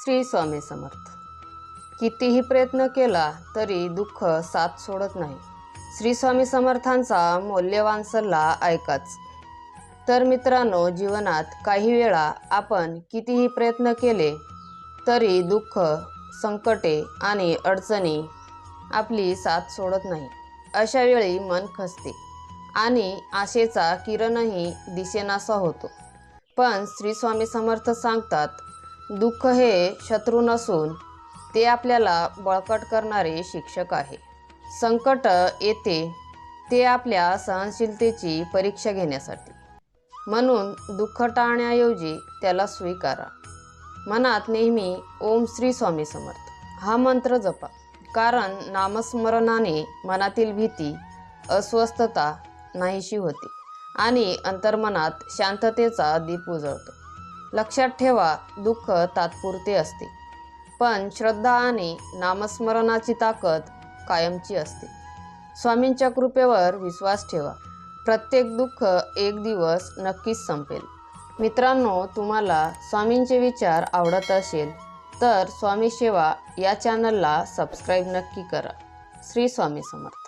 श्री स्वामी समर्थ. कितीही प्रयत्न केला तरी दुःख साथ सोडत नाही. श्री स्वामी समर्थांचा मौल्यवान सल्ला ऐकाच. तर मित्रांनो, जीवनात काही वेळा आपण कितीही प्रयत्न केले तरी दुःख, संकटे आणि अडचणी आपली साथ सोडत नाही. अशा वेळी मन खचते आणि आशेचा किरणही दिसेनासा होतो. पण श्री स्वामी समर्थ सांगतात, दुःख हे शत्रू नसून ते आपल्याला बळकट करणारे शिक्षक आहे. संकट येते ते आपल्या सहनशीलतेची परीक्षा घेण्यासाठी. म्हणून दुःख टाळण्याऐवजी त्याला स्वीकारा. मनात नेहमी ओम श्री स्वामी समर्थ हा मंत्र जपा. कारण नामस्मरणाने मनातील भीती, अस्वस्थता नाहीशी होते आणि अंतर्मनात शांततेचा दीप उजळतो. लक्षात ठेवा, दुःख तात्पुरते असते, पण श्रद्धा आणि नामस्मरणाची ताकद कायमची असते. स्वामींच्या कृपेवर विश्वास ठेवा. प्रत्येक दुःख एक दिवस नक्कीच संपेल. मित्रांनो, तुम्हाला स्वामींचे विचार आवडत असेल तर स्वामी सेवा या चॅनलला सबस्क्राईब नक्की करा. श्री स्वामी समर्थ.